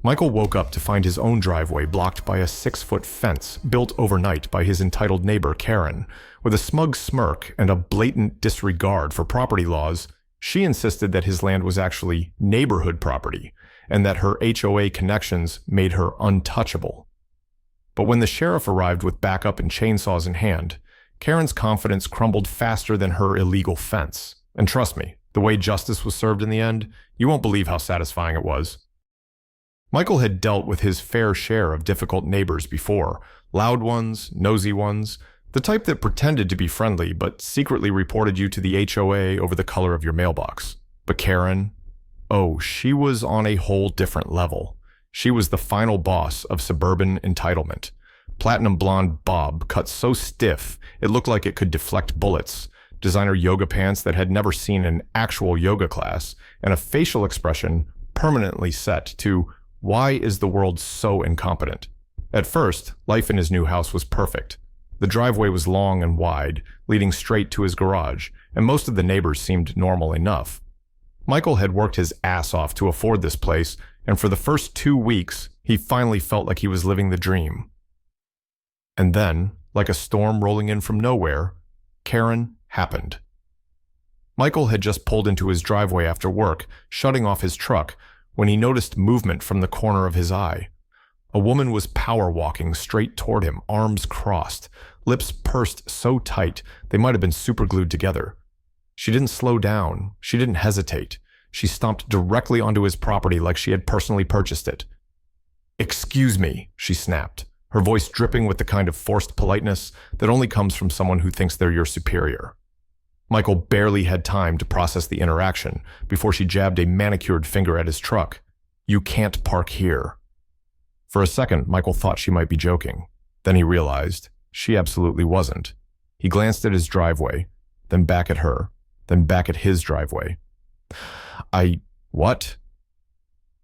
Michael woke up to find his own driveway blocked by a 6-foot fence built overnight by his entitled neighbor, Karen. With a smug smirk and a blatant disregard for property laws, she insisted that his land was actually neighborhood property and that her HOA connections made her untouchable. But when the sheriff arrived with backup and chainsaws in hand, Karen's confidence crumbled faster than her illegal fence. And trust me, the way justice was served in the end, you won't believe how satisfying it was. Michael had dealt with his fair share of difficult neighbors before, loud ones, nosy ones, the type that pretended to be friendly but secretly reported you to the HOA over the color of your mailbox. But Karen, oh, she was on a whole different level. She was the final boss of suburban entitlement. Platinum blonde bob cut so stiff it looked like it could deflect bullets, designer yoga pants that had never seen an actual yoga class, and a facial expression permanently set to, "Why is the world so incompetent?" At first, life in his new house was perfect. The driveway was long and wide, leading straight to his garage, and most of the neighbors seemed normal enough. Michael had worked his ass off to afford this place, and for the first 2 weeks, he finally felt like he was living the dream. And then, like a storm rolling in from nowhere, Karen happened. Michael had just pulled into his driveway after work, shutting off his truck, when he noticed movement from the corner of his eye. A woman was power walking straight toward him, arms crossed, lips pursed so tight they might have been superglued together. She didn't slow down. She didn't hesitate. She stomped directly onto his property like she had personally purchased it. "Excuse me," she snapped, her voice dripping with the kind of forced politeness that only comes from someone who thinks they're your superior. Michael barely had time to process the interaction before she jabbed a manicured finger at his truck. "You can't park here." For a second, Michael thought she might be joking. Then he realized she absolutely wasn't. He glanced at his driveway, then back at her, then back at his driveway. What?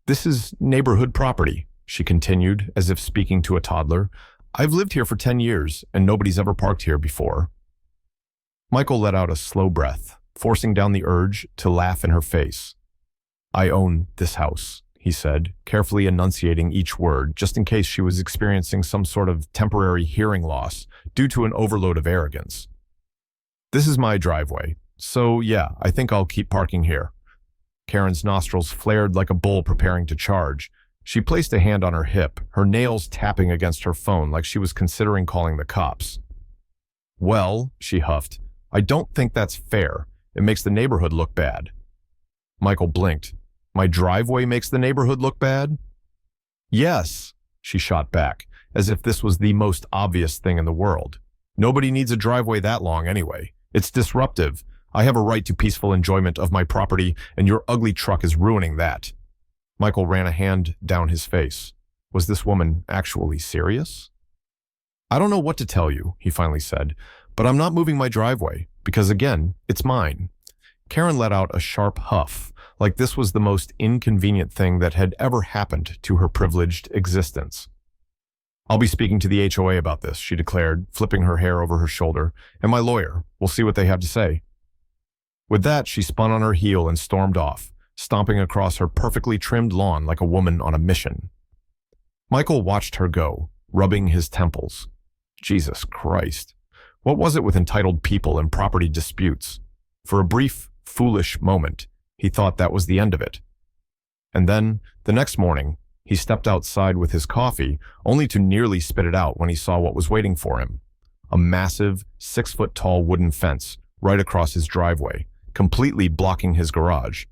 "This is neighborhood property," she continued, as if speaking to a toddler. "I've lived here for 10 years, and nobody's ever parked here before." Michael let out a slow breath, forcing down the urge to laugh in her face. "I own this house," he said, carefully enunciating each word, just in case she was experiencing some sort of temporary hearing loss due to an overload of arrogance. "This is my driveway, so yeah, I think I'll keep parking here." Karen's nostrils flared like a bull preparing to charge. She placed a hand on her hip, her nails tapping against her phone like she was considering calling the cops. "Well," she huffed, "I don't think that's fair. It makes the neighborhood look bad." Michael blinked. "My driveway makes the neighborhood look bad?" "Yes," she shot back, as if this was the most obvious thing in the world. "Nobody needs a driveway that long anyway. It's disruptive. I have a right to peaceful enjoyment of my property, and your ugly truck is ruining that." Michael ran a hand down his face. Was this woman actually serious? "I don't know what to tell you," he finally said, "but I'm not moving my driveway, because again, it's mine." Karen let out a sharp huff, like this was the most inconvenient thing that had ever happened to her privileged existence. "I'll be speaking to the HOA about this," she declared, flipping her hair over her shoulder, "and my lawyer. We'll see what they have to say." With that, she spun on her heel and stormed off, stomping across her perfectly trimmed lawn like a woman on a mission. Michael watched her go, rubbing his temples. Jesus Christ. What was it with entitled people and property disputes? For a brief, foolish moment, he thought that was the end of it. And then, the next morning, he stepped outside with his coffee, only to nearly spit it out when he saw what was waiting for him. A massive, 6-foot-tall wooden fence right across his driveway, completely blocking his garage.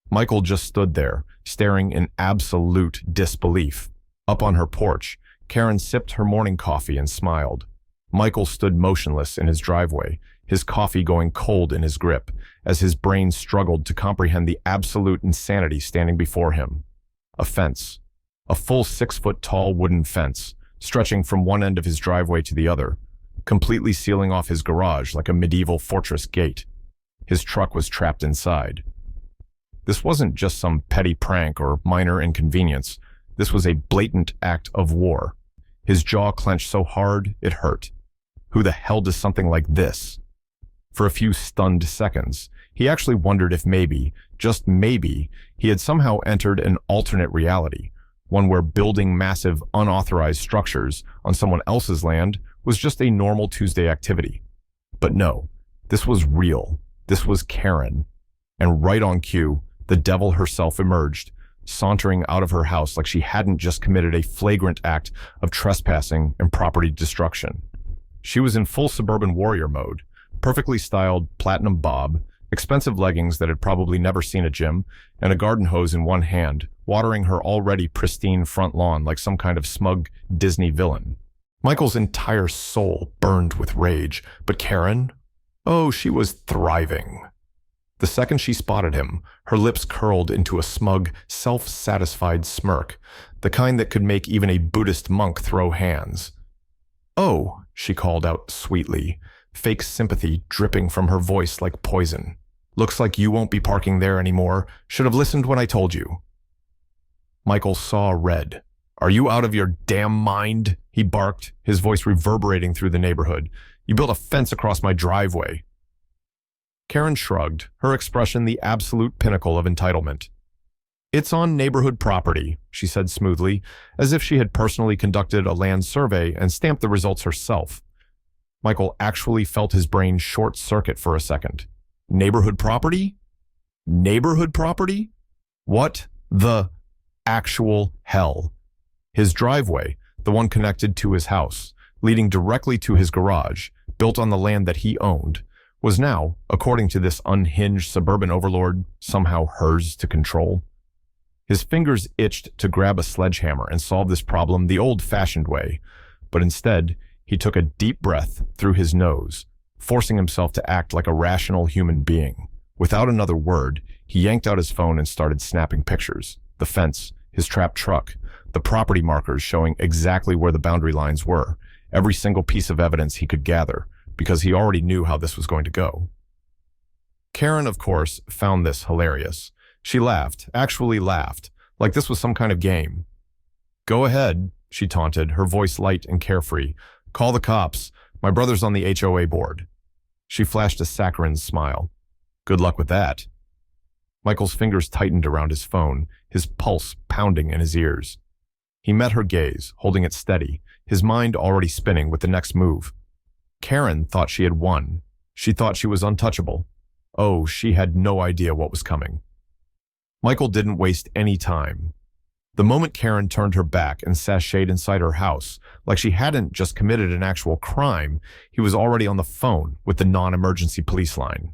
Michael just stood there, staring in absolute disbelief. Up on her porch, Karen sipped her morning coffee and smiled. Michael stood motionless in his driveway, his coffee going cold in his grip, as his brain struggled to comprehend the absolute insanity standing before him. A fence. A full 6-foot-tall wooden fence, stretching from one end of his driveway to the other, completely sealing off his garage like a medieval fortress gate. His truck was trapped inside. This wasn't just some petty prank or minor inconvenience. This was a blatant act of war. His jaw clenched so hard it hurt. Who the hell does something like this? For a few stunned seconds, he actually wondered if maybe, just maybe, he had somehow entered an alternate reality, one where building massive, unauthorized structures on someone else's land was just a normal Tuesday activity. But no, this was real. This was Karen. And right on cue, the devil herself emerged, sauntering out of her house like she hadn't just committed a flagrant act of trespassing and property destruction. She was in full suburban warrior mode, perfectly styled platinum bob, expensive leggings that had probably never seen a gym, and a garden hose in one hand, watering her already pristine front lawn like some kind of smug Disney villain. Michael's entire soul burned with rage, but Karen? Oh, she was thriving. The second she spotted him, her lips curled into a smug, self-satisfied smirk, the kind that could make even a Buddhist monk throw hands. "Oh," she called out sweetly, fake sympathy dripping from her voice like poison. "Looks like you won't be parking there anymore. Should have listened when I told you." Michael saw red. "Are you out of your damn mind?" he barked, his voice reverberating through the neighborhood. "You built a fence across my driveway." Karen shrugged, her expression the absolute pinnacle of entitlement. "It's on neighborhood property," she said smoothly, as if she had personally conducted a land survey and stamped the results herself. Michael actually felt his brain short-circuit for a second. Neighborhood property? Neighborhood property? What the actual hell? His driveway, the one connected to his house, leading directly to his garage, built on the land that he owned, was now, according to this unhinged suburban overlord, somehow hers to control. His fingers itched to grab a sledgehammer and solve this problem the old-fashioned way, but instead, he took a deep breath through his nose, forcing himself to act like a rational human being. Without another word, he yanked out his phone and started snapping pictures. The fence, his trapped truck, the property markers showing exactly where the boundary lines were, every single piece of evidence he could gather, because he already knew how this was going to go. Karen, of course, found this hilarious. She laughed, actually laughed, like this was some kind of game. "Go ahead," she taunted, her voice light and carefree. "Call the cops. My brother's on the HOA board." She flashed a saccharine smile. "Good luck with that." Michael's fingers tightened around his phone, his pulse pounding in his ears. He met her gaze, holding it steady, his mind already spinning with the next move. Karen thought she had won. She thought she was untouchable. Oh, she had no idea what was coming. Michael didn't waste any time. The moment Karen turned her back and sashayed inside her house, like she hadn't just committed an actual crime, he was already on the phone with the non-emergency police line.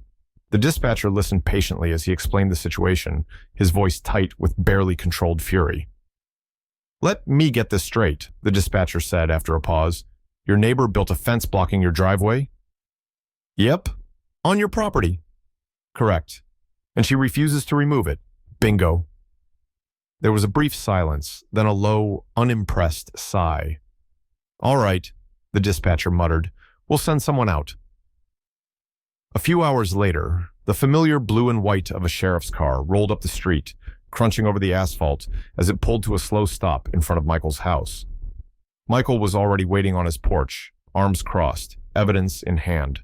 The dispatcher listened patiently as he explained the situation, his voice tight with barely controlled fury. "Let me get this straight," the dispatcher said after a pause. "Your neighbor built a fence blocking your driveway?" "Yep. On your property." "Correct. And she refuses to remove it." "Bingo." There was a brief silence, then a low, unimpressed sigh. "All right," the dispatcher muttered. "We'll send someone out." A few hours later, the familiar blue and white of a sheriff's car rolled up the street, crunching over the asphalt as it pulled to a slow stop in front of Michael's house. Michael was already waiting on his porch, arms crossed, evidence in hand.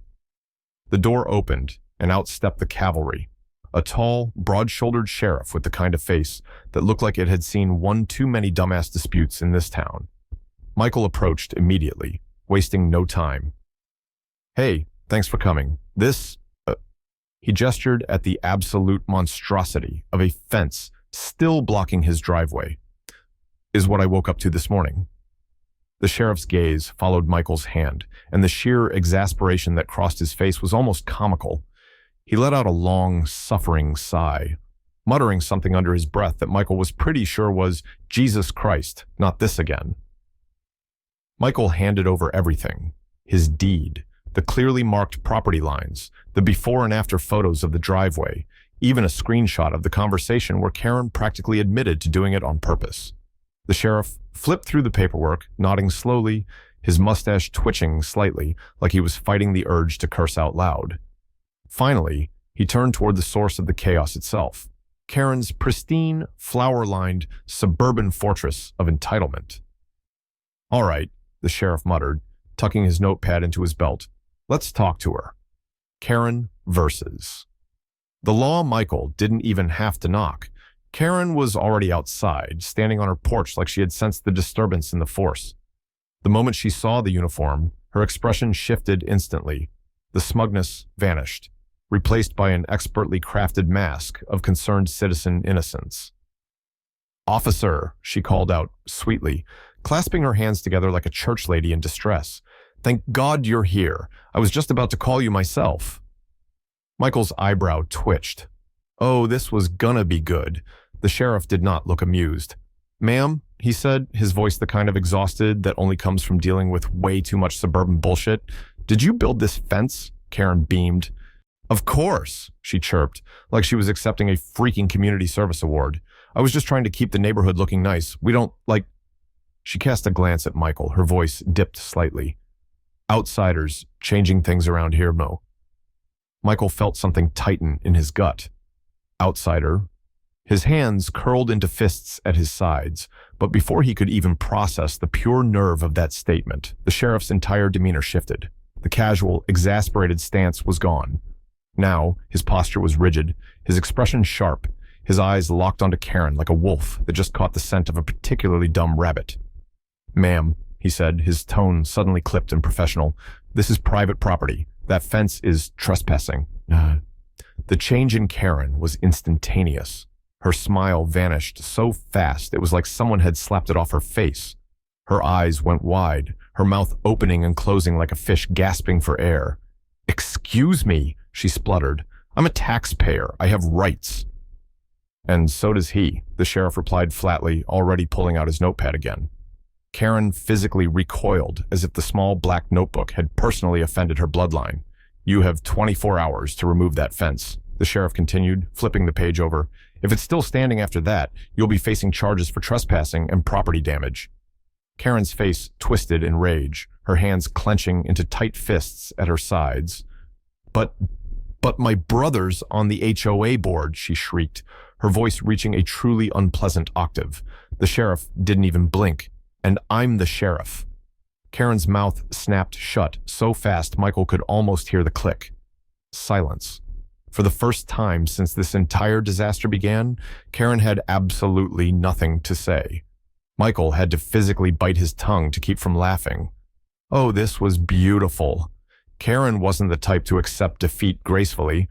The door opened, and out stepped the cavalry, a tall, broad-shouldered sheriff with the kind of face that looked like it had seen one too many dumbass disputes in this town. Michael approached immediately, wasting no time. "Hey, thanks for coming. He gestured at the absolute monstrosity of a fence still blocking his driveway. "Is what I woke up to this morning." The sheriff's gaze followed Michael's hand, and the sheer exasperation that crossed his face was almost comical. He let out a long, suffering sigh, muttering something under his breath that Michael was pretty sure was, "Jesus Christ, not this again." Michael handed over everything, his deed, the clearly marked property lines, the before and after photos of the driveway, even a screenshot of the conversation where Karen practically admitted to doing it on purpose. The sheriff flipped through the paperwork, nodding slowly, his mustache twitching slightly like he was fighting the urge to curse out loud. Finally, he turned toward the source of the chaos itself, Karen's pristine, flower-lined, suburban fortress of entitlement. "All right," the sheriff muttered, tucking his notepad into his belt. "Let's talk to her." Karen versus. The law Michael didn't even have to knock. Karen was already outside, standing on her porch like she had sensed the disturbance in the force. The moment she saw the uniform, her expression shifted instantly. The smugness vanished, replaced by an expertly crafted mask of concerned citizen innocence. "Officer," she called out sweetly, clasping her hands together like a church lady in distress. "Thank God you're here. I was just about to call you myself." Michael's eyebrow twitched. Oh, this was gonna be good. The sheriff did not look amused. "Ma'am," he said, his voice the kind of exhausted that only comes from dealing with way too much suburban bullshit. "Did you build this fence?" Karen beamed. "Of course," she chirped, like she was accepting a freaking community service award. "I was just trying to keep the neighborhood looking nice. We don't, like—" She cast a glance at Michael, her voice dipped slightly. "Outsiders changing things around here, Mo." Michael felt something tighten in his gut. Outsider. His hands curled into fists at his sides, but before he could even process the pure nerve of that statement, the sheriff's entire demeanor shifted. The casual, exasperated stance was gone. Now, his posture was rigid, his expression sharp, his eyes locked onto Karen like a wolf that just caught the scent of a particularly dumb rabbit. "Ma'am," he said, his tone suddenly clipped and professional, "this is private property. That fence is trespassing." The change in Karen was instantaneous. Her smile vanished so fast it was like someone had slapped it off her face. Her eyes went wide, her mouth opening and closing like a fish gasping for air. "Excuse me," she spluttered. "I'm a taxpayer. I have rights." "And so does he," the sheriff replied flatly, already pulling out his notepad again. Karen physically recoiled as if the small black notebook had personally offended her bloodline. "You have 24 hours to remove that fence," the sheriff continued, flipping the page over. "If it's still standing after that, you'll be facing charges for trespassing and property damage." Karen's face twisted in rage, her hands clenching into tight fists at her sides. But my brother's on the HOA board," she shrieked, her voice reaching a truly unpleasant octave. The sheriff didn't even blink. "And I'm the sheriff." Karen's mouth snapped shut so fast Michael could almost hear the click. Silence. For the first time since this entire disaster began, Karen had absolutely nothing to say. Michael had to physically bite his tongue to keep from laughing. Oh, this was beautiful. Karen wasn't the type to accept defeat gracefully.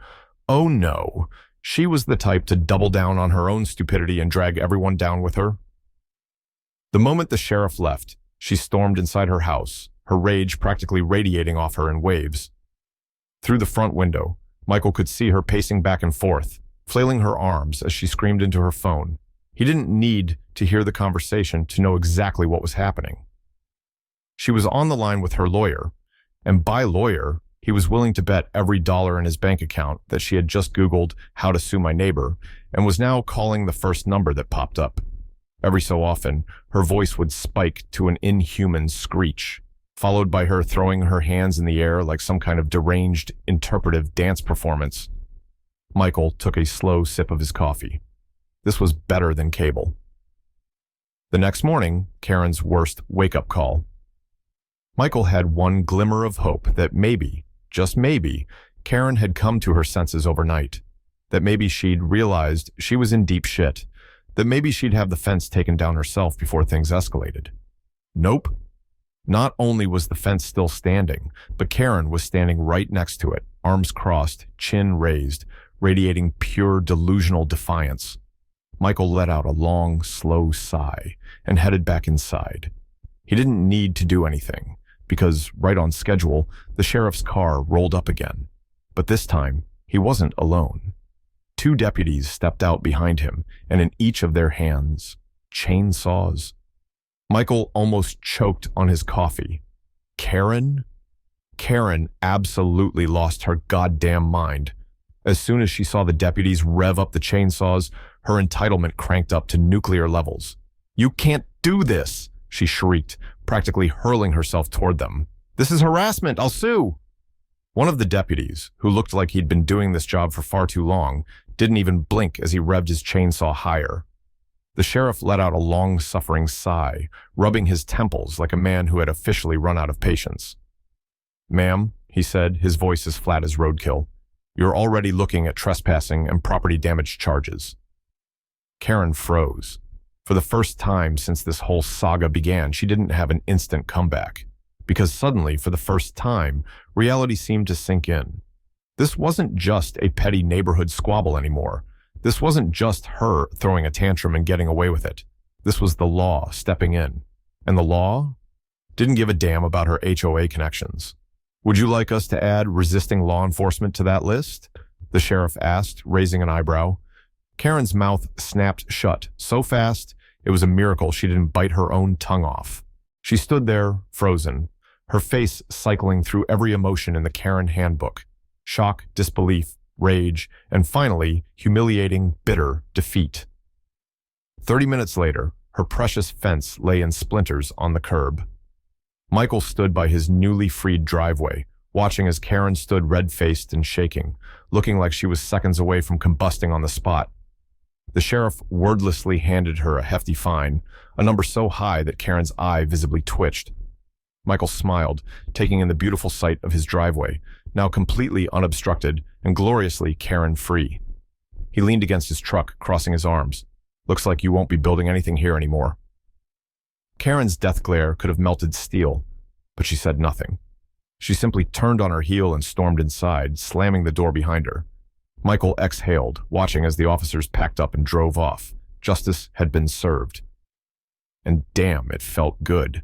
Oh no, she was the type to double down on her own stupidity and drag everyone down with her. The moment the sheriff left, she stormed inside her house, her rage practically radiating off her in waves. Through the front window, Michael could see her pacing back and forth, flailing her arms as she screamed into her phone. He didn't need to hear the conversation to know exactly what was happening. She was on the line with her lawyer, and by lawyer, he was willing to bet every dollar in his bank account that she had just Googled "how to sue my neighbor" and was now calling the first number that popped up. Every so often, her voice would spike to an inhuman screech, followed by her throwing her hands in the air like some kind of deranged, interpretive dance performance. Michael took a slow sip of his coffee. This was better than cable. The next morning, Karen's worst wake-up call. Michael had one glimmer of hope that maybe, just maybe, Karen had come to her senses overnight. That maybe she'd realized she was in deep shit. That maybe she'd have the fence taken down herself before things escalated. Nope. Not only was the fence still standing, but Karen was standing right next to it, arms crossed, chin raised, radiating pure delusional defiance. Michael let out a long, slow sigh and headed back inside. He didn't need to do anything, because right on schedule, the sheriff's car rolled up again. But this time, he wasn't alone. 2 deputies stepped out behind him, and in each of their hands, chainsaws. Michael almost choked on his coffee. Karen? Karen absolutely lost her goddamn mind. As soon as she saw the deputies rev up the chainsaws, her entitlement cranked up to nuclear levels. "You can't do this!" she shrieked, practically hurling herself toward them. "This is harassment! I'll sue!" One of the deputies, who looked like he'd been doing this job for far too long, didn't even blink as he revved his chainsaw higher. The sheriff let out a long-suffering sigh, rubbing his temples like a man who had officially run out of patience. "Ma'am," he said, his voice as flat as roadkill, "you're already looking at trespassing and property damage charges." Karen froze. For the first time since this whole saga began, she didn't have an instant comeback. Because suddenly, for the first time, reality seemed to sink in. This wasn't just a petty neighborhood squabble anymore. This wasn't just her throwing a tantrum and getting away with it. This was the law stepping in. And the law didn't give a damn about her HOA connections. "Would you like us to add resisting law enforcement to that list?" the sheriff asked, raising an eyebrow. Karen's mouth snapped shut so fast it was a miracle she didn't bite her own tongue off. She stood there, frozen, her face cycling through every emotion in the Karen handbook: shock, disbelief, rage, and finally, humiliating, bitter defeat. 30 minutes later, her precious fence lay in splinters on the curb. Michael stood by his newly freed driveway, watching as Karen stood red-faced and shaking, looking like she was seconds away from combusting on the spot. The sheriff wordlessly handed her a hefty fine, a number so high that Karen's eye visibly twitched. Michael smiled, taking in the beautiful sight of his driveway, now completely unobstructed and gloriously Karen-free. He leaned against his truck, crossing his arms. "Looks like you won't be building anything here anymore." Karen's death glare could have melted steel, but she said nothing. She simply turned on her heel and stormed inside, slamming the door behind her. Michael exhaled, watching as the officers packed up and drove off. Justice had been served. And damn, it felt good.